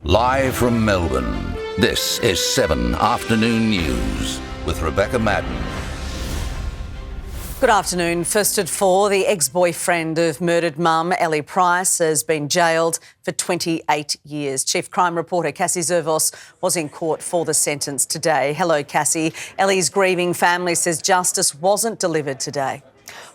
Live from Melbourne, this is 7 Afternoon News with Rebecca Maddern. Good afternoon. First at 4, the ex-boyfriend of murdered mum Ellie Price has been jailed for 28 years. Chief Crime Reporter Cassie Zervos was in court for the sentence today. Hello, Cassie. Ellie's grieving family says justice wasn't delivered today.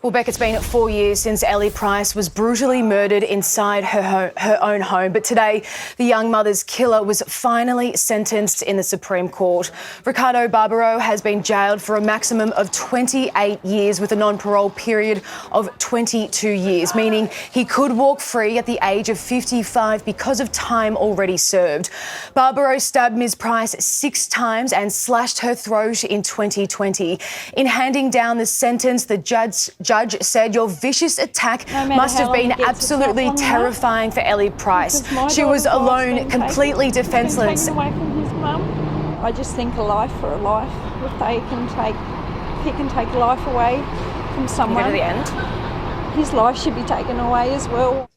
Well, Beck, it's been 4 years since Ellie Price was brutally murdered inside her own home. But today, the young mother's killer was finally sentenced in the Supreme Court. Ricardo Barbaro has been jailed for a maximum of 28 years with a non-parole period of 22 years, meaning he could walk free at the age of 55 because of time already served. Barbaro stabbed Ms Price 6 times and slashed her throat in 2020. In handing down the sentence, the judge said your vicious attack must have been absolutely terrifying for Ellie Price. She was alone, completely defenceless. Away from his mum. I just think a life for a life. If he can take life away from someone, to the end. His life should be taken away as well.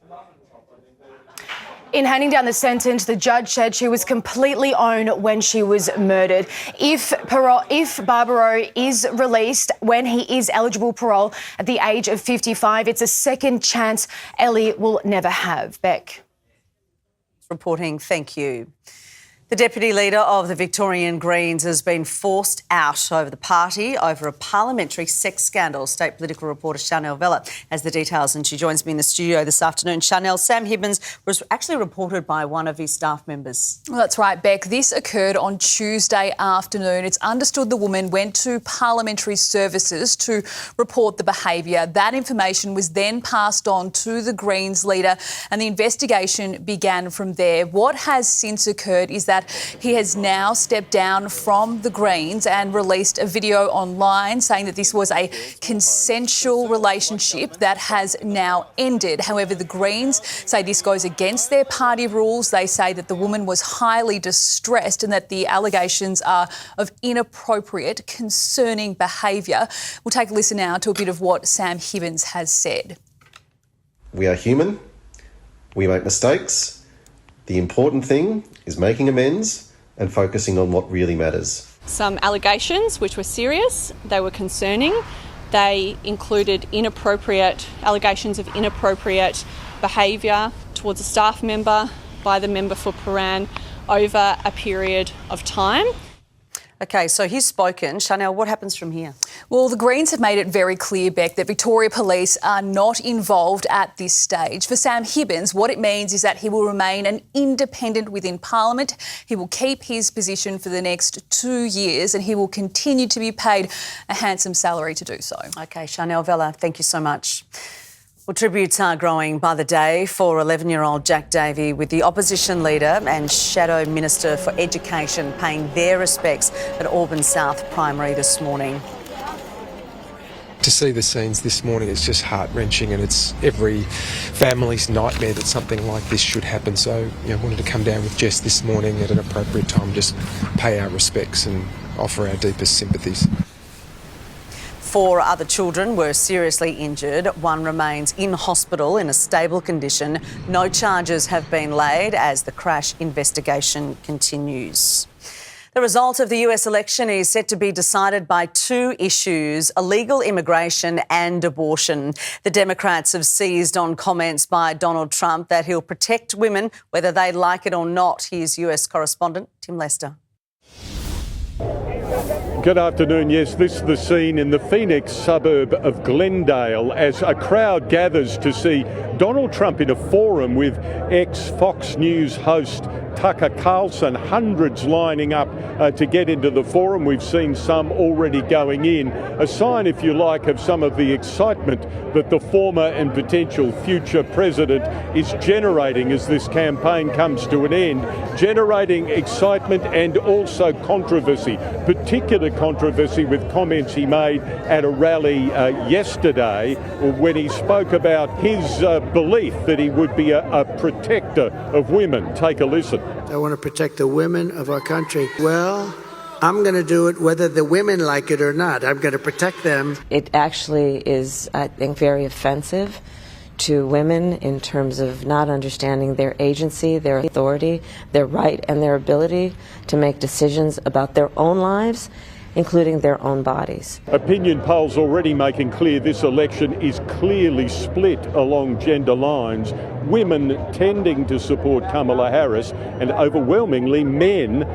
In handing down the sentence, the judge said she was completely own when she was murdered. If Barbaro is released when he is eligible parole at the age of 55, it's a second chance Ellie will never have. Beck. Reporting, thank you. The Deputy Leader of the Victorian Greens has been forced out over the party over a parliamentary sex scandal. State political reporter Chanel Vella has the details and she joins me in the studio this afternoon. Chanel, Sam Hibbins was actually reported by one of his staff members. Well, that's right, Beck. This occurred on Tuesday afternoon. It's understood the woman went to Parliamentary Services to report the behaviour. That information was then passed on to the Greens leader and the investigation began from there. What has since occurred is that he has now stepped down from the Greens and released a video online saying that this was a consensual relationship that has now ended. However, the Greens say this goes against their party rules. They say that the woman was highly distressed and that the allegations are of inappropriate, concerning behaviour. We'll take a listen now to a bit of what Sam Hibbins has said. We are human. We make mistakes. The important thing is making amends and focusing on what really matters. Some allegations which were serious, they were concerning. They included allegations of inappropriate behaviour towards a staff member by the member for Paran over a period of time. OK, so he's spoken. Chanel, what happens from here? Well, the Greens have made it very clear, Beck, that Victoria Police are not involved at this stage. For Sam Hibbins, what it means is that he will remain an independent within Parliament. He will keep his position for the next 2 years and he will continue to be paid a handsome salary to do so. OK, Chanel Vella, thank you so much. Well, tributes are growing by the day for 11-year-old Jack Davy, with the opposition leader and Shadow Minister for Education paying their respects at Auburn South Primary this morning. To see the scenes this morning, it's just heart-wrenching and it's every family's nightmare that something like this should happen. So, I wanted to come down with Jess this morning at an appropriate time, just pay our respects and offer our deepest sympathies. 4 other children were seriously injured. One remains in hospital in a stable condition. No charges have been laid as the crash investigation continues. The result of the US election is set to be decided by 2 issues: illegal immigration and abortion. The Democrats have seized on comments by Donald Trump that he'll protect women whether they like it or not. Here's US correspondent Tim Lester. Good afternoon. Yes, this is the scene in the Phoenix suburb of Glendale as a crowd gathers to see Donald Trump in a forum with ex-Fox News host Tucker Carlson. Hundreds lining up to get into the forum. We've seen some already going in. A sign, if you like, of some of the excitement that the former and potential future president is generating as this campaign comes to an end. Generating excitement and also controversy, particular controversy with comments he made at a rally yesterday when he spoke about his belief that he would be a protector of women. Take a listen. I want to protect the women of our country. Well, I'm going to do it whether the women like it or not. I'm going to protect them. It actually is, I think, very offensive to women in terms of not understanding their agency, their authority, their right and their ability to make decisions about their own lives, including their own bodies. Opinion polls already making clear this election is clearly split along gender lines. Women tending to support Kamala Harris and overwhelmingly men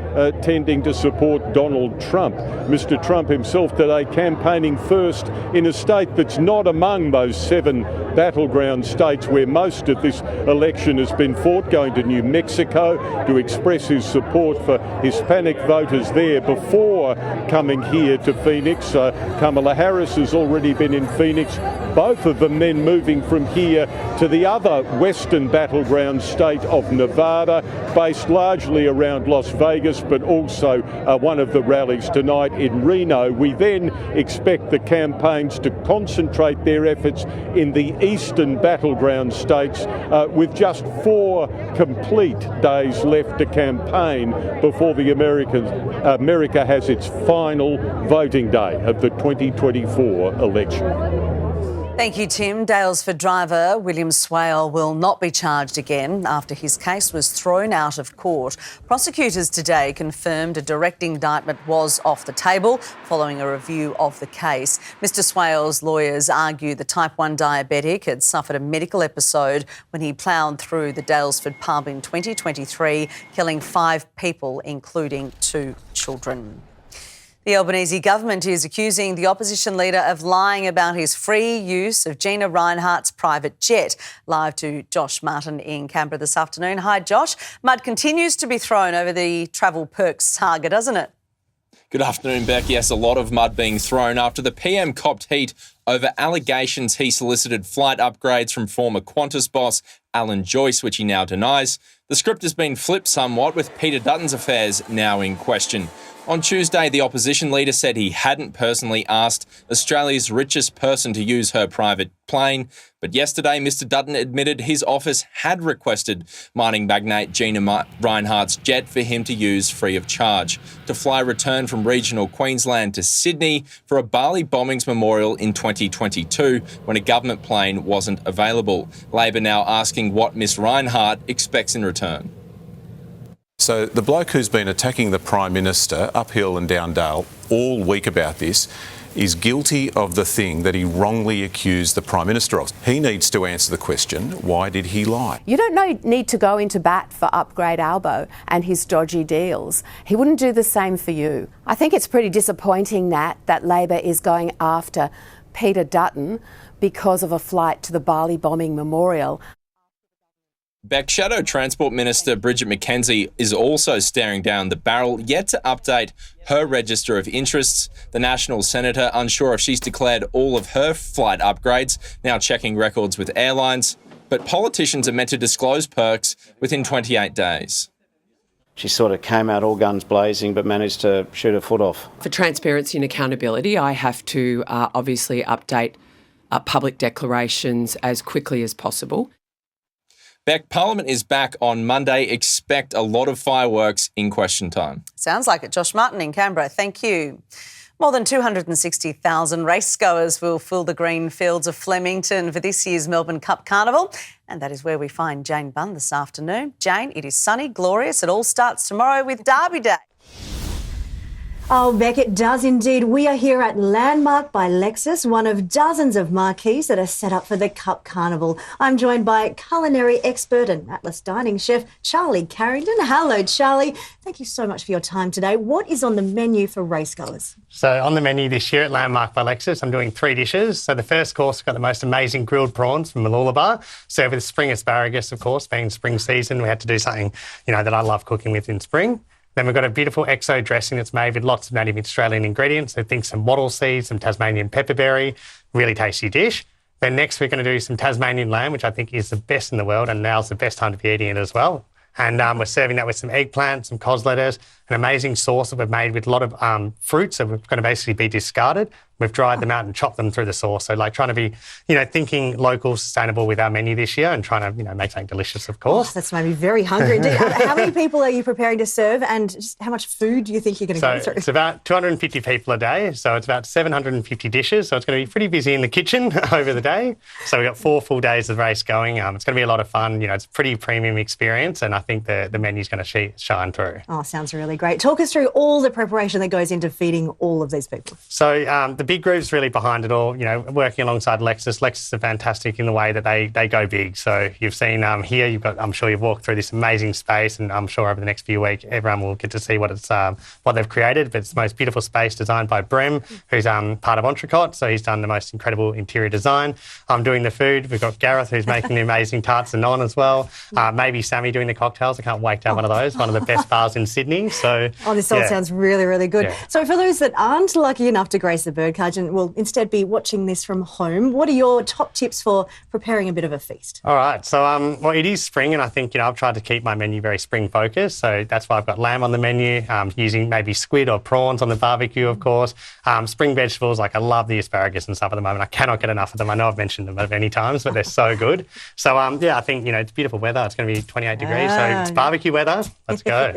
tending to support Donald Trump. Mr. Trump himself today campaigning first in a state that's not among those 7 battleground states where most of this election has been fought, going to New Mexico to express his support for Hispanic voters there before coming here to Phoenix. Kamala Harris has already been in Phoenix, both of them then moving from here to the other western battleground state of Nevada, based largely around Las Vegas, but also one of the rallies tonight in Reno. We then expect the campaigns to concentrate their efforts in the eastern battleground states, with just 4 complete days left to campaign before America has its final voting day of the 2024 election. Thank you, Tim. Daylesford driver William Swale will not be charged again after his case was thrown out of court. Prosecutors today confirmed a direct indictment was off the table following a review of the case. Mr Swale's lawyers argue the type 1 diabetic had suffered a medical episode when he ploughed through the Daylesford pub in 2023, killing 5 people, including 2 children. The Albanese government is accusing the opposition leader of lying about his free use of Gina Rinehart's private jet. Live to Josh Martin in Canberra this afternoon. Hi, Josh. Mud continues to be thrown over the travel perks saga, doesn't it? Good afternoon, Beck. Yes, a lot of mud being thrown after the PM copped heat over allegations he solicited flight upgrades from former Qantas boss Alan Joyce, which he now denies. The script has been flipped somewhat, with Peter Dutton's affairs now in question. On Tuesday, the opposition leader said he hadn't personally asked Australia's richest person to use her private plane, but yesterday Mr Dutton admitted his office had requested mining magnate Gina Rinehart's jet for him to use free of charge to fly return from regional Queensland to Sydney for a Bali bombings memorial in 2022 when a government plane wasn't available. Labor now asking what Miss Rinehart expects in return. So the bloke who's been attacking the Prime Minister uphill and down Dale all week about this is guilty of the thing that he wrongly accused the Prime Minister of. He needs to answer the question, why did he lie? You don't need to go into bat for Upgrade Albo and his dodgy deals. He wouldn't do the same for you. I think it's pretty disappointing, Nat, that Labor is going after Peter Dutton because of a flight to the Bali bombing memorial. Beck, Shadow Transport Minister Bridget McKenzie is also staring down the barrel, yet to update her register of interests. The National Senator unsure if she's declared all of her flight upgrades, now checking records with airlines. But politicians are meant to disclose perks within 28 days. She sort of came out all guns blazing but managed to shoot her foot off. For transparency and accountability, I have to obviously update public declarations as quickly as possible. Beck, Parliament is back on Monday. Expect a lot of fireworks in question time. Sounds like it. Josh Martin in Canberra, thank you. More than 260,000 racegoers will fill the green fields of Flemington for this year's Melbourne Cup Carnival. And that is where we find Jane Bunn this afternoon. Jane, it is sunny, glorious. It all starts tomorrow with Derby Day. Oh, Beck, it does indeed. We are here at Landmark by Lexus, one of dozens of marquees that are set up for the Cup Carnival. I'm joined by culinary expert and Atlas dining chef Charlie Carrington. Hello, Charlie. Thank you so much for your time today. What is on the menu for racegoers? So on the menu this year at Landmark by Lexus, I'm doing 3 dishes. So the first course, we've got the most amazing grilled prawns from Mooloolaba, served with spring asparagus, of course, being spring season. We had to do something, that I love cooking with in spring. Then we've got a beautiful XO dressing that's made with lots of native Australian ingredients. So think some wattle seeds, some Tasmanian pepperberry, really tasty dish. Then next we're going to do some Tasmanian lamb, which I think is the best in the world, and now's the best time to be eating it as well. And we're serving that with some eggplant, some cos lettuce, an amazing sauce that we've made with a lot of fruits that we're going to basically be discarded. We've dried them out and chopped them through the sauce. So like trying to be, thinking local, sustainable with our menu this year and trying to, make something delicious, of course. Oh, that's made me very hungry indeed. How many people are you preparing to serve and just how much food do you think you're going to go through? It's about 250 people a day. So it's about 750 dishes. So it's going to be pretty busy in the kitchen over the day. So we've got 4 full days of race going. It's going to be a lot of fun. It's a pretty premium experience and I think the menu's going to shine through. Oh, sounds really great. Talk us through all the preparation that goes into feeding all of these people. So the big group's really behind it all, working alongside Lexus. Lexus are fantastic in the way that they go big. So you've seen here, I'm sure you've walked through this amazing space and I'm sure over the next few weeks, everyone will get to see what they've created. But it's the most beautiful space designed by Brem, who's part of Entrecôte. So he's done the most incredible interior design. I'm doing the food. We've got Gareth, who's making the amazing tarts and naan as well. Maybe Sammy doing the cocktails. I can't wait to have one of those, one of the best bars in Sydney. So this all sounds really, really good. Yeah. So for those that aren't lucky enough to grace the bird cage and will instead be watching this from home, what are your top tips for preparing a bit of a feast? All right. So, it is spring and I think, I've tried to keep my menu very spring focused. So that's why I've got lamb on the menu, using maybe squid or prawns on the barbecue, of course. Spring vegetables, like I love the asparagus and stuff at the moment. I cannot get enough of them. I know I've mentioned them many times, but they're so good. So, I think, it's beautiful weather. It's going to be 28 degrees. So it's barbecue weather. Let's go.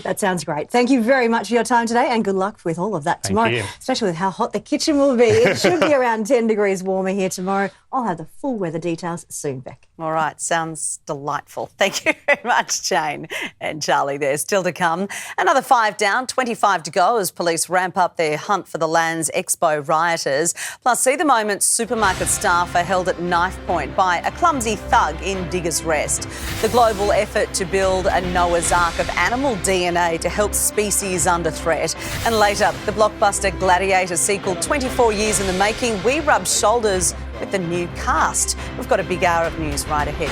That sounds great. Thank you very much for your time today and good luck with all of that tomorrow, especially with how hot the kitchen will be. It should be around 10 degrees warmer here tomorrow. I'll have the full weather details soon, Beck. All right, sounds delightful. Thank you very much, Jane and Charlie. There's still to come. Another 5 down, 25 to go as police ramp up their hunt for the Lands Expo rioters. Plus, see the moment supermarket staff are held at knife point by a clumsy thug in Diggers Rest. The global effort to build a Noah's Ark of animal DNA to help species under threat. And later, the blockbuster Gladiator sequel, 24 years in the making. We rub shoulders with the new cast. We've got a big hour of news right ahead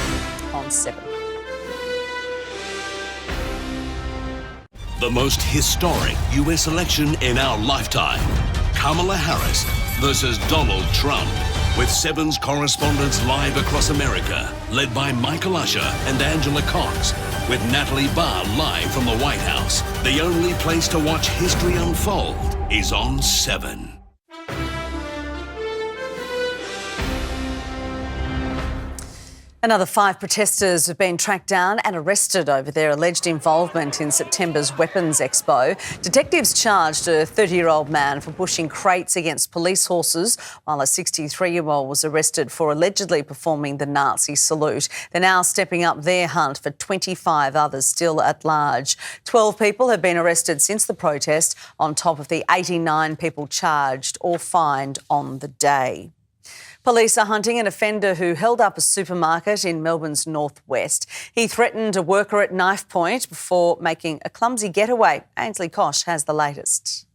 on 7. The most historic US election in our lifetime. Kamala Harris versus Donald Trump. With 7's correspondents live across America, led by Michael Usher and Angela Cox, with Natalie Barr live from the White House. The only place to watch history unfold is on 7. Another 5 protesters have been tracked down and arrested over their alleged involvement in September's Weapons Expo. Detectives charged a 30-year-old man for pushing crates against police horses, while a 63-year-old was arrested for allegedly performing the Nazi salute. They're now stepping up their hunt for 25 others still at large. 12 people have been arrested since the protest, on top of the 89 people charged or fined on the day. Police are hunting an offender who held up a supermarket in Melbourne's northwest. He threatened a worker at knife point before making a clumsy getaway. Ainsley Kosh has the latest.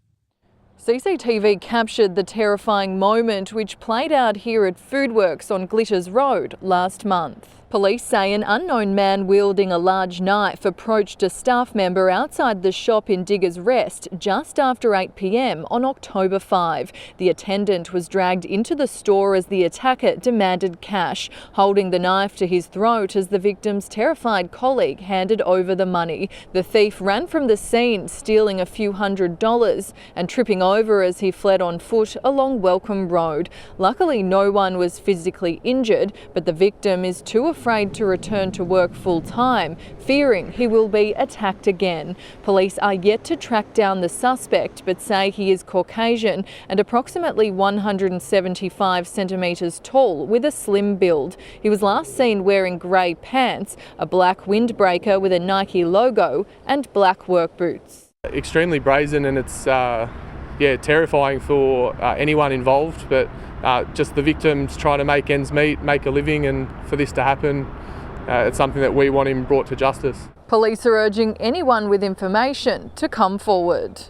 CCTV captured the terrifying moment which played out here at Foodworks on Glitters Road last month. Police say an unknown man wielding a large knife approached a staff member outside the shop in Diggers Rest just after 8 p.m. on October 5. The attendant was dragged into the store as the attacker demanded cash, holding the knife to his throat as the victim's terrified colleague handed over the money. The thief ran from the scene, stealing a few $100s and tripping over as he fled on foot along Welcome Road. Luckily, no one was physically injured, but the victim is too afraid to return to work full-time, fearing he will be attacked again. Police are yet to track down the suspect, but say he is Caucasian and approximately 175 centimetres tall with a slim build. He was last seen wearing grey pants, a black windbreaker with a Nike logo and black work boots. Extremely brazen, and it's terrifying for anyone involved, but just the victims trying to make ends meet, make a living, and for this to happen, it's something that we want him brought to justice. Police are urging anyone with information to come forward.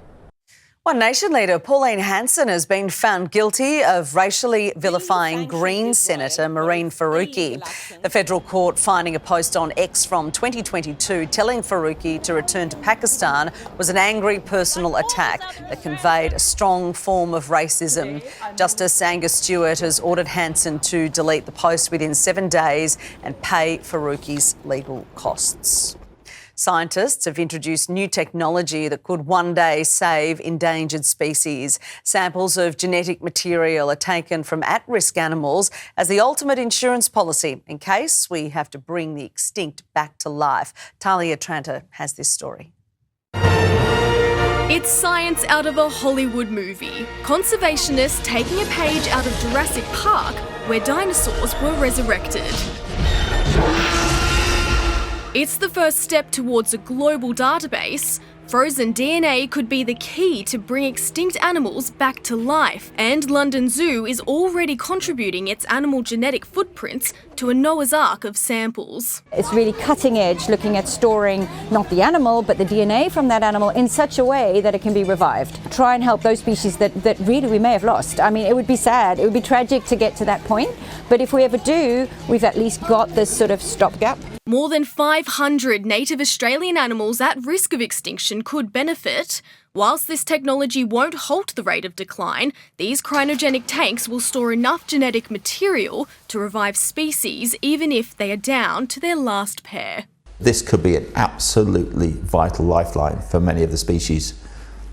One Nation leader, Pauline Hanson, has been found guilty of racially vilifying Greens Senator Mehreen Faruqi. The federal court finding a post on X from 2022 telling Faruqi to return to Pakistan was an angry personal attack that conveyed a strong form of racism. Justice Angus Stewart has ordered Hanson to delete the post within 7 days and pay Faruqi's legal costs. Scientists have introduced new technology that could one day save endangered species. Samples of genetic material are taken from at-risk animals as the ultimate insurance policy in case we have to bring the extinct back to life. Talia Tranter has this story. It's science out of a Hollywood movie. Conservationists taking a page out of Jurassic Park, where dinosaurs were resurrected. It's the first step towards a global database. Frozen DNA could be the key to bring extinct animals back to life, and London Zoo is already contributing its animal genetic footprints to a Noah's Ark of samples. It's really cutting edge, looking at storing not the animal but the DNA from that animal in such a way that it can be revived. Try and help those species that really we may have lost. I mean, it would be sad, it would be tragic to get to that point, but if we ever do, we've at least got this sort of stopgap. More than 500 native Australian animals at risk of extinction could benefit. Whilst this technology won't halt the rate of decline, these cryogenic tanks will store enough genetic material to revive species even if they are down to their last pair. This could be an absolutely vital lifeline for many of the species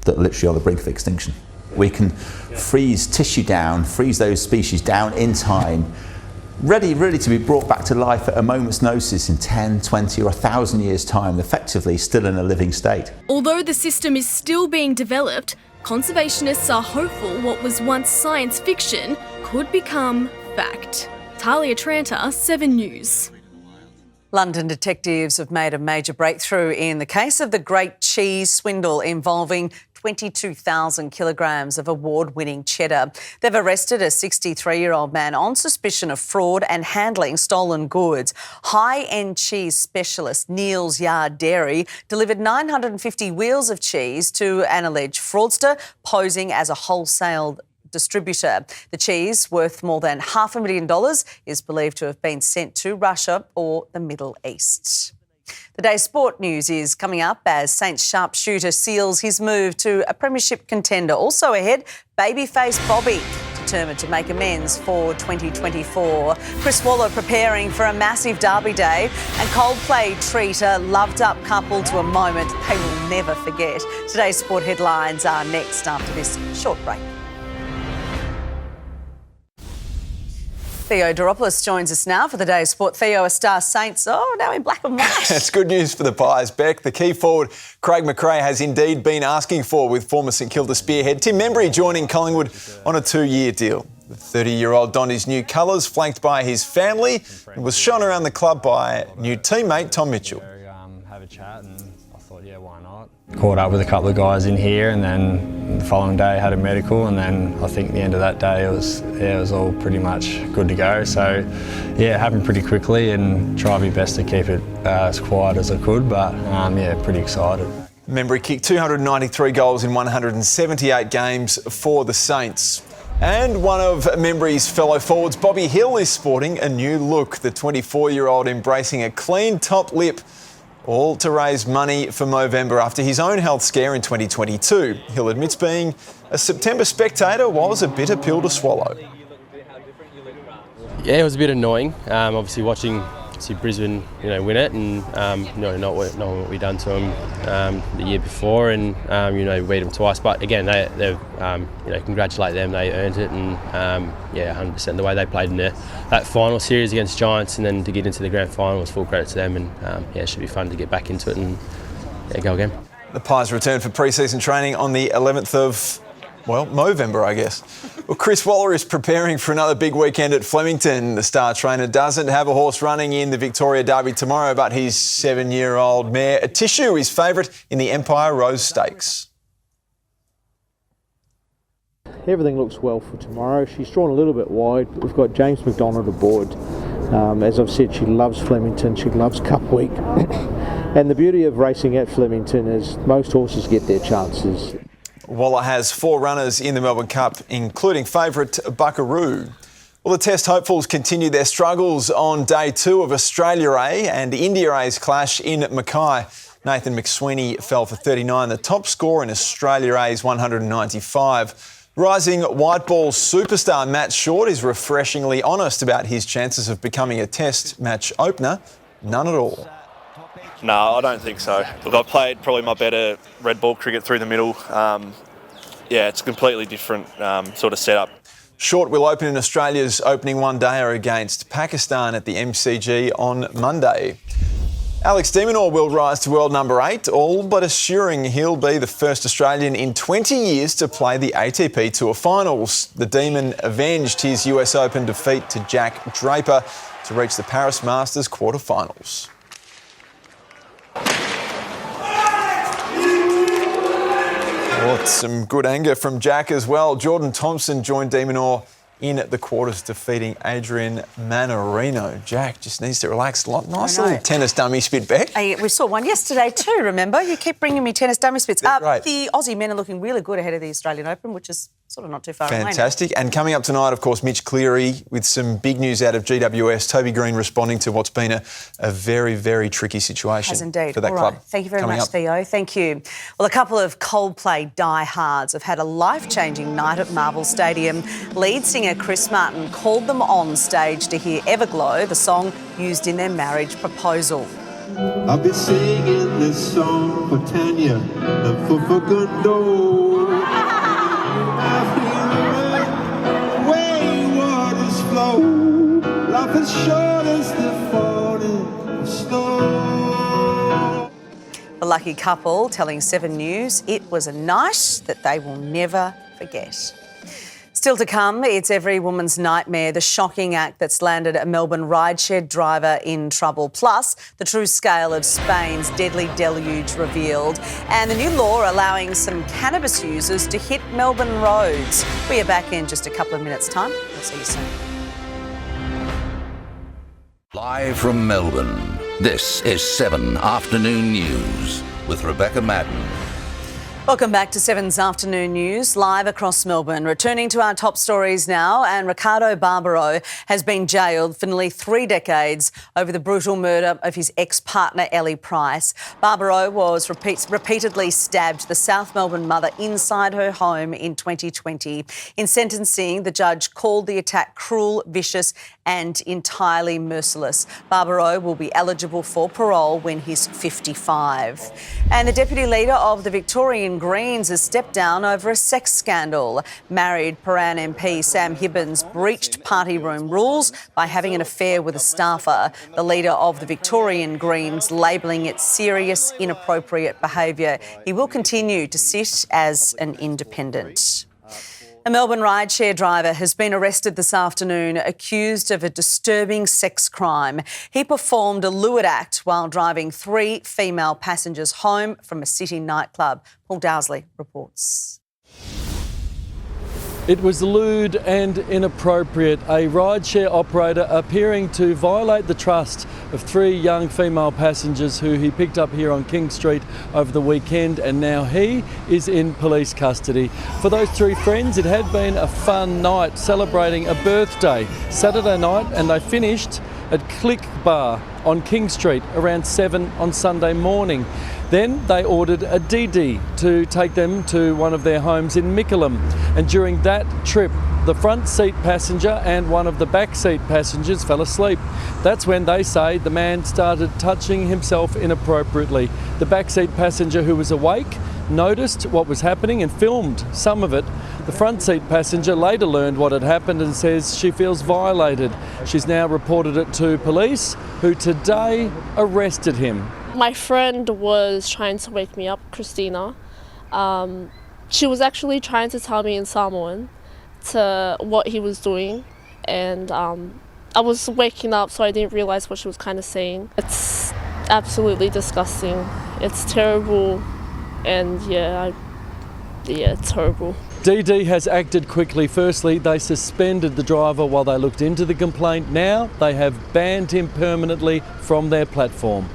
that are literally on the brink of extinction. We can freeze tissue down, freeze those species down in time, ready really to be brought back to life at a moment's notice in 10, 20 or 1,000 years' time, effectively still in a living state. Although the system is still being developed, conservationists are hopeful what was once science fiction could become fact. Talia Tranter, 7 News. London detectives have made a major breakthrough in the case of the Great Cheese Swindle involving 22,000 kilograms of award-winning cheddar. They've arrested a 63-year-old man on suspicion of fraud and handling stolen goods. High-end cheese specialist Neil's Yard Dairy delivered 950 wheels of cheese to an alleged fraudster posing as a wholesale distributor. The cheese, worth more than $500,000, is believed to have been sent to Russia or the Middle East. The day's sport news is coming up as Saints sharpshooter seals his move to a premiership contender. Also ahead, babyface Bobby, determined to make amends for 2024. Chris Waller preparing for a massive derby day, and Coldplay treat a loved-up couple to a moment they will never forget. Today's sport headlines are next after this short break. Theo Doropoulos joins us now for the day's sport. Theo, a star Saints, now in black and white. It's good news for the Pies, Beck. The key forward, Craig McRae, has indeed been asking for, with former St Kilda spearhead Tim Membry joining Collingwood on a 2-year deal. The 30-year-old donned his new colours, flanked by his family, and was shown around the club by new teammate Tom Mitchell. Have a chat, and I thought, yeah, why not? Caught up with a couple of guys in here, and then the following day had a medical, and then I think the end of that day it was all pretty much good to go. So yeah, it happened pretty quickly, and tried my best to keep it as quiet as I could, but yeah, pretty excited. Membry kicked 293 goals in 178 games for the Saints. And one of Membry's fellow forwards, Bobby Hill, is sporting a new look. The 24-year-old embracing a clean top lip, all to raise money for Movember after his own health scare in 2022. Hill admits being a September spectator was a bitter pill to swallow. Yeah, it was a bit annoying. Obviously watching Brisbane, win it, and not what we done to them the year before, and beat them twice. But again, they've congratulate them. They earned it, and 100% the way they played in that final series against Giants, and then to get into the grand final was full credit to them. And it should be fun to get back into it and go again. The Pies return for pre-season training on the 11th of Movember, I guess. Well, Chris Waller is preparing for another big weekend at Flemington. The star trainer doesn't have a horse running in the Victoria Derby tomorrow, but his 7-year-old mare, Tissue, is favourite in the Empire Rose Stakes. Everything looks well for tomorrow. She's drawn a little bit wide, but we've got James McDonald aboard. As I've said, she loves Flemington, she loves Cup Week. And the beauty of racing at Flemington is most horses get their chances. Waller has 4 runners in the Melbourne Cup, including favourite Buckaroo. Well, the Test hopefuls continue their struggles on day 2 of Australia A and India A's clash in Mackay. Nathan McSweeney fell for 39, the top score in Australia A's 195. Rising white ball superstar Matt Short is refreshingly honest about his chances of becoming a Test match opener. None at all. No, I don't think so. Look, I've played probably my better red ball cricket through the middle. It's a completely different sort of setup. Short will open in Australia's opening one-dayer against Pakistan at the MCG on Monday. Alex de Minaur will rise to world number 8, all but assuring he'll be the first Australian in 20 years to play the ATP Tour Finals. The Demon avenged his US Open defeat to Jack Draper to reach the Paris Masters quarterfinals. Some good anger from Jack as well. Jordan Thompson joined de Minaur in the quarters, defeating Adrian Mannarino. Jack just needs to relax. Nice little tennis dummy spit, Beck. We saw one yesterday too, remember? You keep bringing me tennis dummy spits. Right. The Aussie men are looking really good ahead of the Australian Open, which is sort of not too far away. Fantastic. And coming up tonight, of course, Mitch Cleary with some big news out of GWS. Toby Green responding to what's been a very, very tricky situation Has indeed. for that All club. right. Thank you very Coming much, up. Theo. Thank you. Well, a couple of Coldplay diehards have had a life-changing night at Marvel Stadium. Lead singer Chris Martin called them on stage to hear Everglow, the song used in their marriage proposal. I've been singing this song for Tanya and for Facundo. Waters flow, life is short as the falling snow. The lucky couple telling 7 News it was a night that they will never forget. Still to come, it's every woman's nightmare, the shocking act that's landed a Melbourne rideshare driver in trouble, plus the true scale of Spain's deadly deluge revealed, and the new law allowing some cannabis users to hit Melbourne roads. We are back in just a couple of minutes' time. We'll see you soon. Live from Melbourne, this is 7 Afternoon News with Rebecca Maddern. Welcome back to 7's Afternoon News, live across Melbourne. Returning to our top stories now, and Ricardo Barbaro has been jailed for nearly 3 decades over the brutal murder of his ex-partner Ellie Price. Barbaro was repeatedly stabbed the South Melbourne mother inside her home in 2020. In sentencing, the judge called the attack cruel, vicious and entirely merciless. Barbaro will be eligible for parole when he's 55. And the deputy leader of the Victorian Greens has stepped down over a sex scandal. Married Paran MP Sam Hibbins breached party room rules by having an affair with a staffer. The leader of the Victorian Greens labelling it serious, inappropriate behaviour. He will continue to sit as an independent. A Melbourne rideshare driver has been arrested this afternoon accused of a disturbing sex crime. He performed a lewd act while driving 3 female passengers home from a city nightclub. Paul Dowsley reports. It was lewd and inappropriate. A rideshare operator appearing to violate the trust of 3 young female passengers who he picked up here on King Street over the weekend, and now he is in police custody. For those 3 friends, it had been a fun night celebrating a birthday Saturday night, and they finished at Click Bar on King Street around 7 on Sunday morning. Then they ordered a DD to take them to one of their homes in Mickleham. And during that trip, the front seat passenger and one of the back seat passengers fell asleep. That's when they say the man started touching himself inappropriately. The back seat passenger, who was awake, noticed what was happening and filmed some of it. The front seat passenger later learned what had happened and says she feels violated. She's now reported it to police, who today arrested him. My friend was trying to wake me up, Christina. She was actually trying to tell me in Samoan to what he was doing, and I was waking up, so I didn't realise what she was kind of saying. It's absolutely disgusting. It's terrible, and it's horrible. DD has acted quickly. Firstly, they suspended the driver while they looked into the complaint. Now they have banned him permanently from their platform.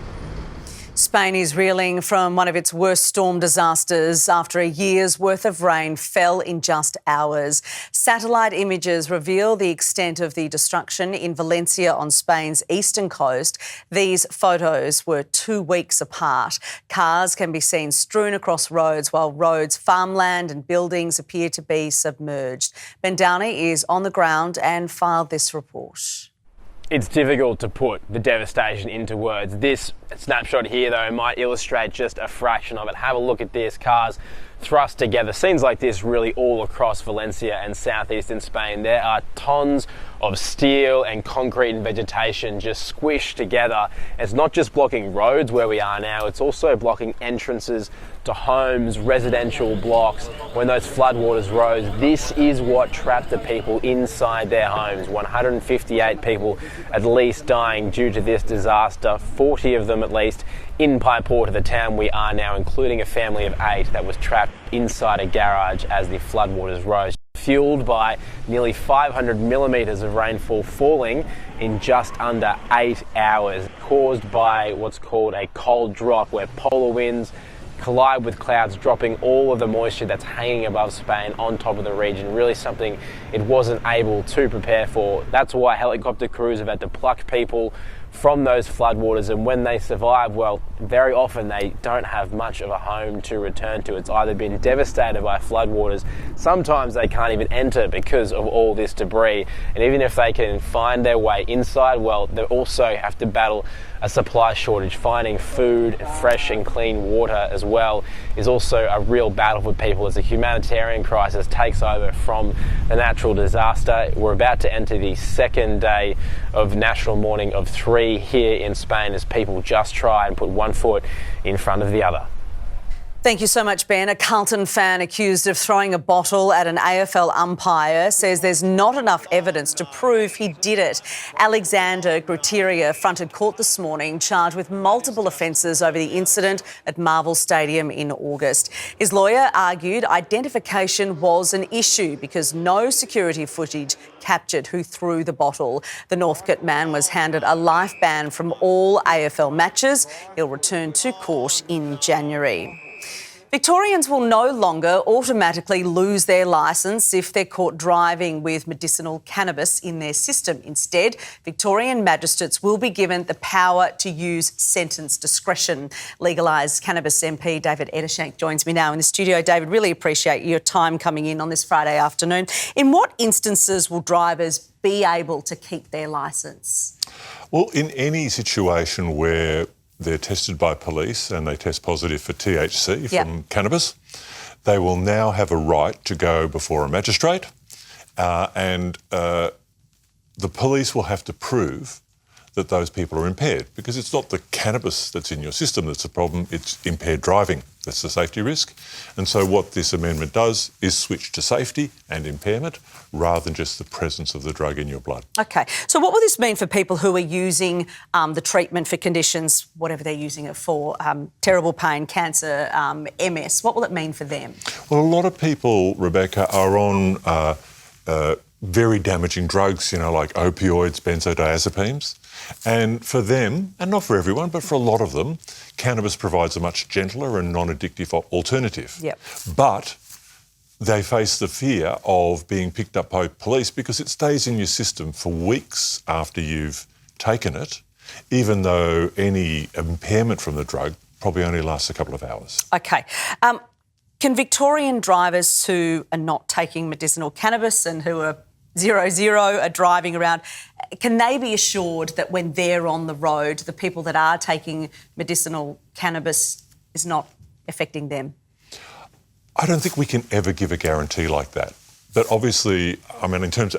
Spain is reeling from one of its worst storm disasters after a year's worth of rain fell in just hours. Satellite images reveal the extent of the destruction in Valencia on Spain's eastern coast. These photos were 2 weeks apart. Cars can be seen strewn across roads, while roads, farmland and buildings appear to be submerged. Ben Downey is on the ground and filed this report. It's difficult to put the devastation into words. This snapshot here, though, might illustrate just a fraction of it. Have a look at this. Cars thrust together. Scenes like this really all across Valencia and southeastern Spain. There are tons of steel and concrete and vegetation just squished together. It's not just blocking roads where we are now, it's also blocking entrances to homes, residential blocks. When those floodwaters rose, this is what trapped the people inside their homes. 158 people at least dying due to this disaster, 40 of them at least in Port, the town we are now, including a family of 8 that was trapped inside a garage as the floodwaters rose. Fueled by nearly 500 millimetres of rainfall falling in just under 8 hours, caused by what's called a cold drop, where polar winds collide with clouds, dropping all of the moisture that's hanging above Spain on top of the region. Really something it wasn't able to prepare for. That's why helicopter crews have had to pluck people from those floodwaters, and when they survive, well, very often they don't have much of a home to return to. It's either been devastated by floodwaters, sometimes they can't even enter because of all this debris, and even if they can find their way inside, well, they also have to battle a supply shortage. Finding food, fresh and clean water as well is also a real battle for people as the humanitarian crisis takes over from the natural disaster. We're about to enter the second day of national mourning of 3 here in Spain as people just try and put one foot in front of the other. Thank you so much, Ben. A Carlton fan accused of throwing a bottle at an AFL umpire says there's not enough evidence to prove he did it. Alexander Gruteria fronted court this morning, charged with multiple offences over the incident at Marvel Stadium in August. His lawyer argued identification was an issue because no security footage captured who threw the bottle. The Northcote man was handed a life ban from all AFL matches. He'll return to court in January. Victorians will no longer automatically lose their licence if they're caught driving with medicinal cannabis in their system. Instead, Victorian magistrates will be given the power to use sentence discretion. Legalised cannabis MP David Edershank joins me now in the studio. David, really appreciate your time coming in on this Friday afternoon. In what instances will drivers be able to keep their licence? Well, in any situation where they're tested by police and they test positive for THC from cannabis, they will now have a right to go before a magistrate and the police will have to prove that those people are impaired, because it's not the cannabis that's in your system that's the problem, it's impaired driving. That's the safety risk. And so what this amendment does is switch to safety and impairment rather than just the presence of the drug in your blood. OK. So what will this mean for people who are using the treatment for conditions, whatever they're using it for, terrible pain, cancer, MS? What will it mean for them? Well, a lot of people, Rebecca, are on very damaging drugs, like opioids, benzodiazepines. And for them, and not for everyone, but for a lot of them, cannabis provides a much gentler and non-addictive alternative. Yep. But they face the fear of being picked up by police because it stays in your system for weeks after you've taken it, even though any impairment from the drug probably only lasts a couple of hours. OK. Can Victorian drivers who are not taking medicinal cannabis and who are 0-0 are driving around, can they be assured that when they're on the road, the people that are taking medicinal cannabis is not affecting them? I don't think we can ever give a guarantee like that. But obviously, I mean, in terms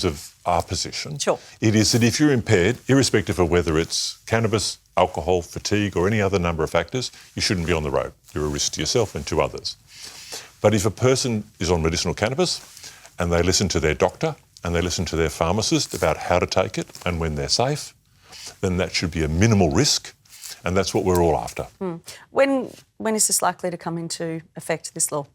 of our position, it is that if you're impaired, irrespective of whether it's cannabis, alcohol, fatigue or any other number of factors, you shouldn't be on the road. You're a risk to yourself and to others. But if a person is on medicinal cannabis and they listen to their doctor and they listen to their pharmacist about how to take it and when they're safe, then that should be a minimal risk, and that's what we're all after. When is this likely to come into effect, this law?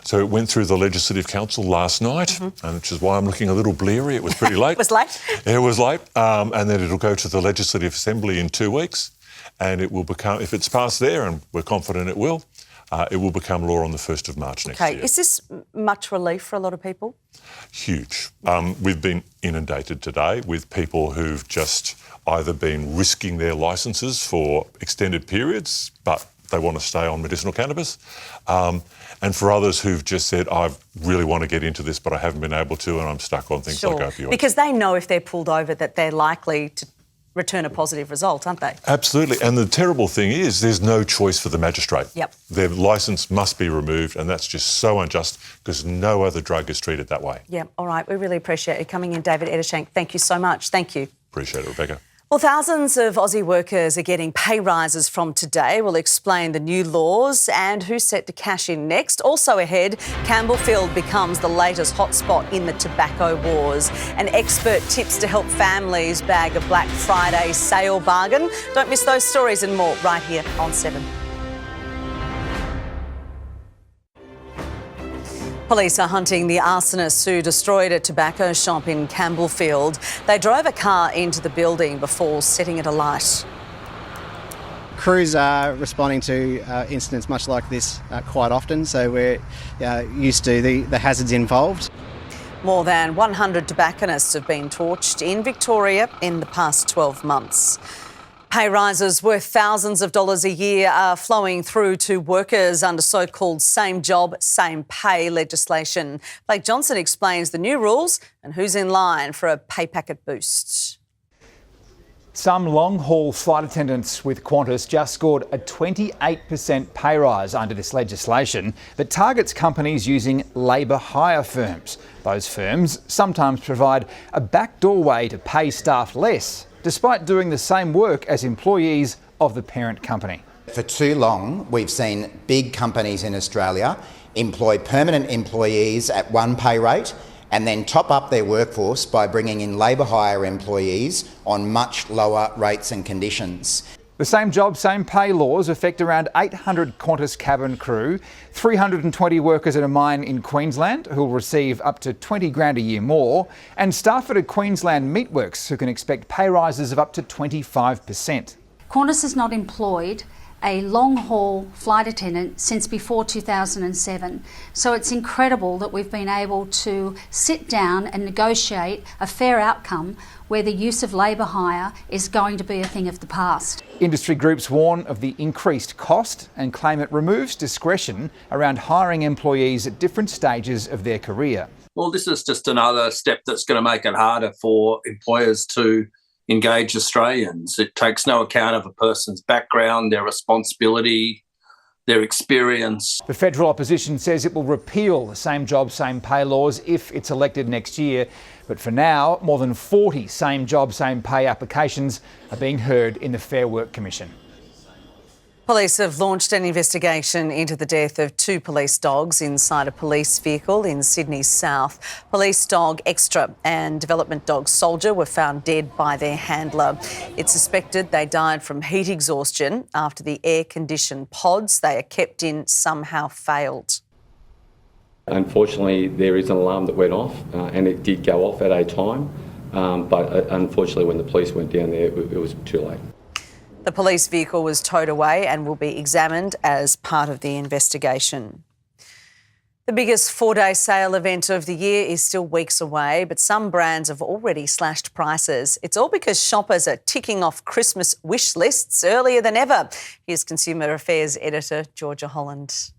So it went through the Legislative Council last night, and which is why I'm looking a little bleary. It was pretty late. It was late? It was late. And then it'll go to the Legislative Assembly in 2 weeks, and it will become, if it's passed there, and we're confident it will become law on the 1st of March next year. OK, is this much relief for a lot of people? Huge. We've been inundated today with people who've just either been risking their licences for extended periods, but they want to stay on medicinal cannabis. And for others who've just said, I really want to get into this, but I haven't been able to, and I'm stuck on things like opioids. Because they know if they're pulled over that they're likely to return a positive result, aren't they? Absolutely. And the terrible thing is there's no choice for the magistrate. Yep. Their licence must be removed, and that's just so unjust because no other drug is treated that way. Yeah, all right. We really appreciate you coming in, David Edershank. Thank you so much. Thank you. Appreciate it, Rebecca. Well, thousands of Aussie workers are getting pay rises from today. We'll explain the new laws and who's set to cash in next. Also ahead, Campbellfield becomes the latest hotspot in the tobacco wars. And expert tips to help families bag a Black Friday sale bargain. Don't miss those stories and more right here on 7. Police are hunting the arsonists who destroyed a tobacco shop in Campbellfield. They drove a car into the building before setting it alight. Crews are responding to incidents much like this quite often, so we're used to the hazards involved. More than 100 tobacconists have been torched in Victoria in the past 12 months. Pay rises worth thousands of dollars a year are flowing through to workers under so-called same job, same pay legislation. Blake Johnson explains the new rules and who's in line for a pay packet boost. Some long-haul flight attendants with Qantas just scored a 28% pay rise under this legislation that targets companies using labour hire firms. Those firms sometimes provide a backdoor way to pay staff less, despite doing the same work as employees of the parent company. For too long, we've seen big companies in Australia employ permanent employees at one pay rate and then top up their workforce by bringing in labour hire employees on much lower rates and conditions. The same job, same pay laws affect around 800 Qantas cabin crew, 320 workers at a mine in Queensland who will receive up to 20 grand a year more, and staff at a Queensland meatworks who can expect pay rises of up to 25%. Qantas has not employed a long-haul flight attendant since before 2007. So it's incredible that we've been able to sit down and negotiate a fair outcome where the use of labour hire is going to be a thing of the past. Industry groups warn of the increased cost and claim it removes discretion around hiring employees at different stages of their career. Well, this is just another step that's going to make it harder for employers to engage Australians. It takes no account of a person's background, their responsibility, their experience. The federal opposition says it will repeal the same job, same pay laws if it's elected next year. But for now, more than 40 same job, same pay applications are being heard in the Fair Work Commission. Police have launched an investigation into the death of 2 police dogs inside a police vehicle in Sydney's south. Police dog Extra and development dog Soldier were found dead by their handler. It's suspected they died from heat exhaustion after the air-conditioned pods they are kept in somehow failed. Unfortunately, there is an alarm that went off and it did go off at a time, but unfortunately when the police went down there, it was too late. The police vehicle was towed away and will be examined as part of the investigation. The biggest 4-day sale event of the year is still weeks away, but some brands have already slashed prices. It's all because shoppers are ticking off Christmas wish lists earlier than ever. Here's Consumer Affairs Editor Georgia Holland.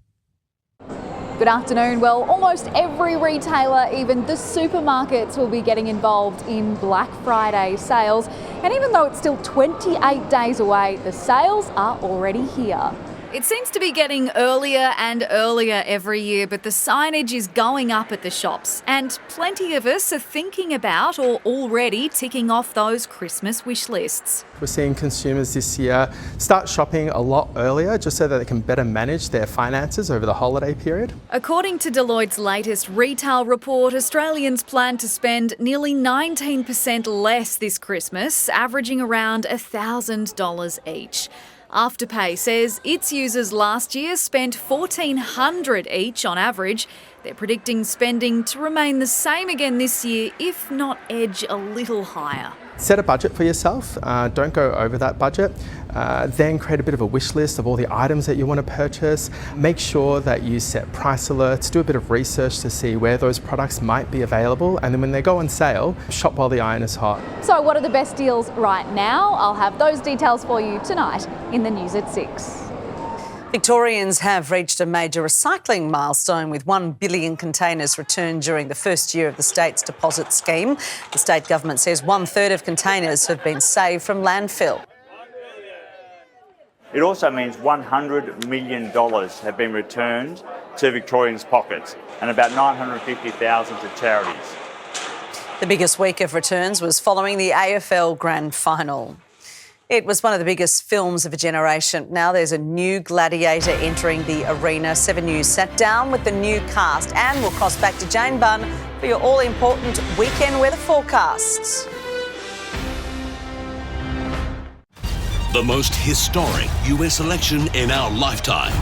Good afternoon. Well, almost every retailer, even the supermarkets, will be getting involved in Black Friday sales. And even though it's still 28 days away, the sales are already here. It seems to be getting earlier and earlier every year, but the signage is going up at the shops. And plenty of us are thinking about or already ticking off those Christmas wish lists. We're seeing consumers this year start shopping a lot earlier just so that they can better manage their finances over the holiday period. According to Deloitte's latest retail report, Australians plan to spend nearly 19% less this Christmas, averaging around $1,000 each. Afterpay says its users last year spent $1,400 each on average. They're predicting spending to remain the same again this year, if not edge a little higher. Set a budget for yourself, don't go over that budget, then create a bit of a wish list of all the items that you want to purchase. Make sure that you set price alerts, do a bit of research to see where those products might be available, and then when they go on sale, shop while the iron is hot. So what are the best deals right now? I'll have those details for you tonight in the news at 6. Victorians have reached a major recycling milestone with 1 billion containers returned during the first year of the state's deposit scheme. The state government says 1/3 of containers have been saved from landfill. It also means $100 million have been returned to Victorians' pockets and about $950,000 to charities. The biggest week of returns was following the AFL Grand Final. It was one of the biggest films of a generation. Now there's a new Gladiator entering the arena. 7 News sat down with the new cast, and we'll cross back to Jane Bunn for your all-important weekend weather forecasts. The most historic US election in our lifetime.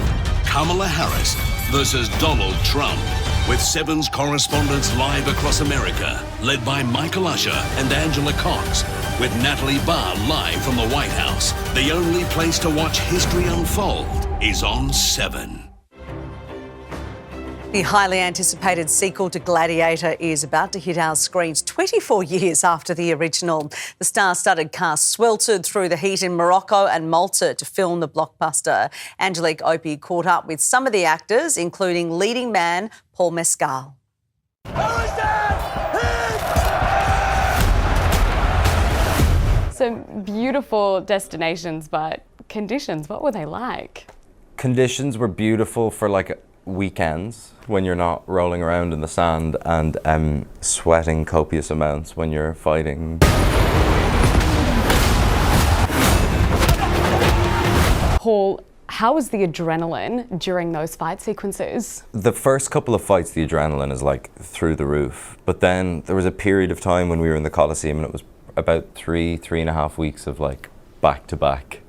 Kamala Harris versus Donald Trump. With Seven's correspondents live across America, led by Michael Usher and Angela Cox, with Natalie Barr live from the White House. The only place to watch history unfold is on 7. The highly anticipated sequel to Gladiator is about to hit our screens 24 years after the original. The star-studded cast sweltered through the heat in Morocco and Malta to film the blockbuster. Angelique Opie caught up with some of the actors, including leading man Paul Mescal. Some beautiful destinations, but conditions, what were they like? Conditions were beautiful for like weekends when you're not rolling around in the sand and sweating copious amounts when you're fighting. Paul, how was the adrenaline during those fight sequences? The first couple of fights, the adrenaline is like through the roof. But then there was a period of time when we were in the Coliseum and it was about 3.5 weeks of like back-to-back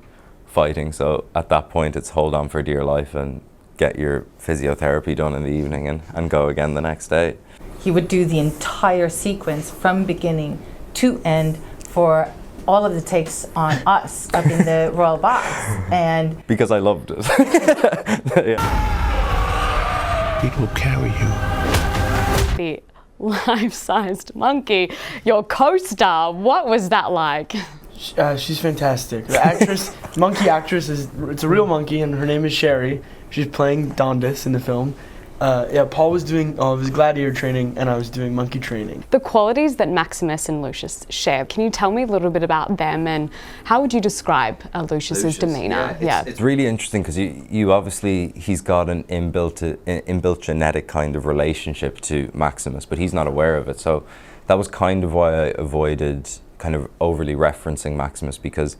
fighting. So at that point it's hold on for dear life and get your physiotherapy done in the evening and go again the next day. He would do the entire sequence from beginning to end for all of the takes on us up in the Royal Box. And because I loved it. Yeah. It will carry you. The life-sized monkey, your co-star, what was that like? She's fantastic. The actress, monkey actress, it's a real monkey and her name is Sherry. She's playing Dondis in the film. Paul was doing his gladiator training and I was doing monkey training. The qualities that Maximus and Lucius share, can you tell me a little bit about them and how would you describe Lucius's demeanour? It's really interesting because you obviously, he's got an inbuilt genetic kind of relationship to Maximus, but he's not aware of it. So that was kind of why I avoided kind of overly referencing Maximus, because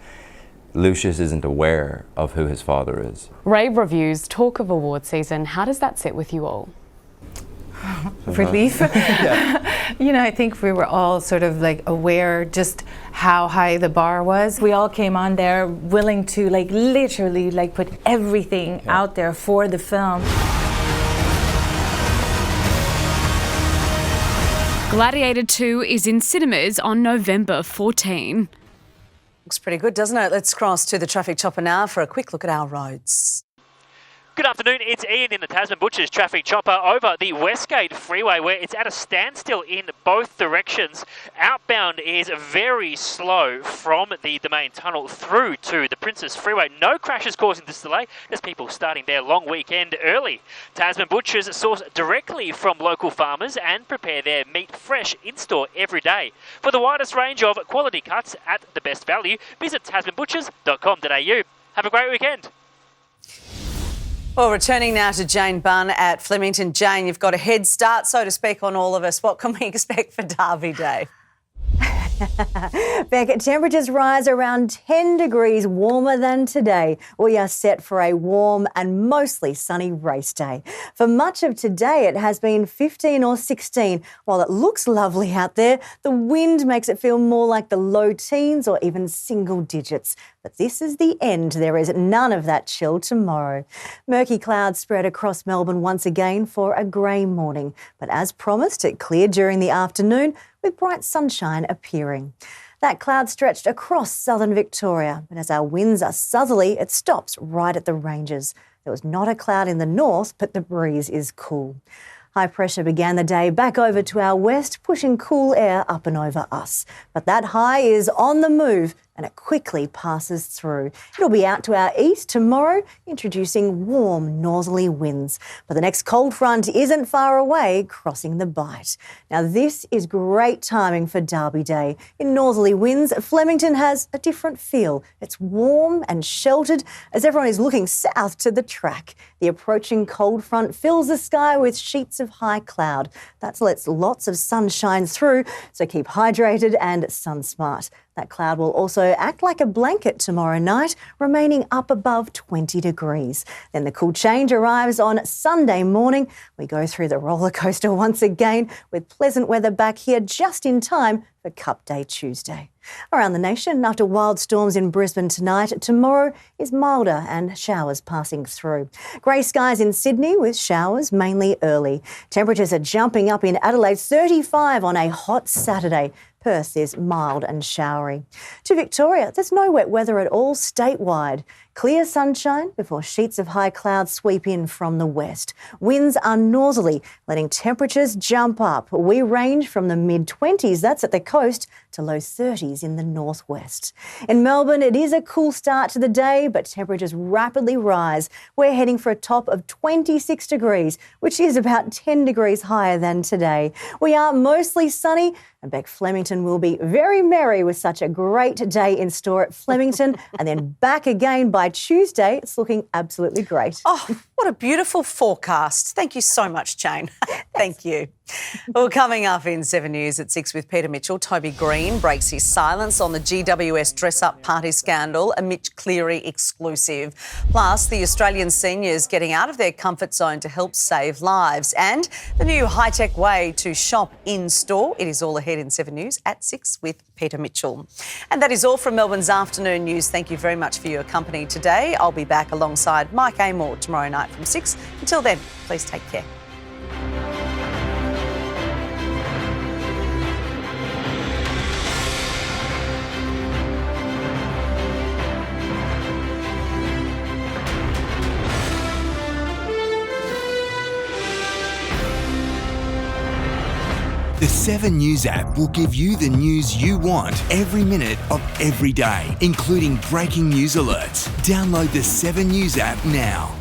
Lucius isn't aware of who his father is. Rave reviews, talk of award season, how does that sit with you all? Relief. You know, I think we were all sort of like aware just how high the bar was. We all came on there willing to like literally like put everything out there for the film. Gladiator II is in cinemas on November 14. Looks pretty good, doesn't it? Let's cross to the traffic chopper now for a quick look at our roads. Good afternoon, it's Ian in the Tasman Butchers traffic chopper over the Westgate Freeway where it's at a standstill in both directions. Outbound is very slow from the main tunnel through to the Princess Freeway. No crashes causing this delay, just people starting their long weekend early. Tasman Butchers source directly from local farmers and prepare their meat fresh in-store every day. For the widest range of quality cuts at the best value, visit tasmanbutchers.com.au. Have a great weekend. Well, returning now to Jane Bunn at Flemington. Jane, you've got a head start, so to speak, on all of us. What can we expect for Derby Day? Beck, temperatures rise around 10 degrees warmer than today. We are set for a warm and mostly sunny race day. For much of today, it has been 15 or 16. While it looks lovely out there, the wind makes it feel more like the low teens or even single digits. But this is the end. There is none of that chill tomorrow. Murky clouds spread across Melbourne once again for a grey morning. But as promised, it cleared during the afternoon with bright sunshine appearing. That cloud stretched across southern Victoria, but as our winds are southerly, it stops right at the ranges. There was not a cloud in the north, but the breeze is cool. High pressure began the day back over to our west, pushing cool air up and over us. But that high is on the move and it quickly passes through. It'll be out to our east tomorrow, introducing warm northerly winds. But the next cold front isn't far away, crossing the Bight. Now, this is great timing for Derby Day. In northerly winds, Flemington has a different feel. It's warm and sheltered as everyone is looking south to the track. The approaching cold front fills the sky with sheets of high cloud. That lets lots of sun shine through, so keep hydrated and sun smart. That cloud will also act like a blanket tomorrow night, remaining up above 20 degrees. Then the cool change arrives on Sunday morning. We go through the roller coaster once again with pleasant weather back here just in time for Cup Day Tuesday. Around the nation, after wild storms in Brisbane tonight, tomorrow is milder and showers passing through. Grey skies in Sydney with showers mainly early. Temperatures are jumping up in Adelaide, 35 on a hot Saturday. Perth is mild and showery. To Victoria, there's no wet weather at all statewide. Clear sunshine before sheets of high clouds sweep in from the west. Winds are northerly, letting temperatures jump up. We range from the mid-20s, that's at the coast, to low 30s in the northwest. In Melbourne, it is a cool start to the day, but temperatures rapidly rise. We're heading for a top of 26 degrees, which is about 10 degrees higher than today. We are mostly sunny, and Beck Flemington will be very merry with such a great day in store at Flemington, and then back again by Tuesday. It's looking absolutely great. Oh, what a beautiful forecast. Thank you so much, Jane. Thank you. Well, coming up in 7 News at 6 with Peter Mitchell, Toby Green breaks his silence on the GWS dress-up party scandal, a Mitch Cleary exclusive. Plus, the Australian seniors getting out of their comfort zone to help save lives, and the new high-tech way to shop in-store. It is all ahead in 7 News at 6 with Peter Mitchell. And that is all from Melbourne's afternoon news. Thank you very much for your company today. I'll be back alongside Mike Amor tomorrow night from 6. Until then, please take care. The 7 News app will give you the news you want every minute of every day, including breaking news alerts. Download the 7 News app now.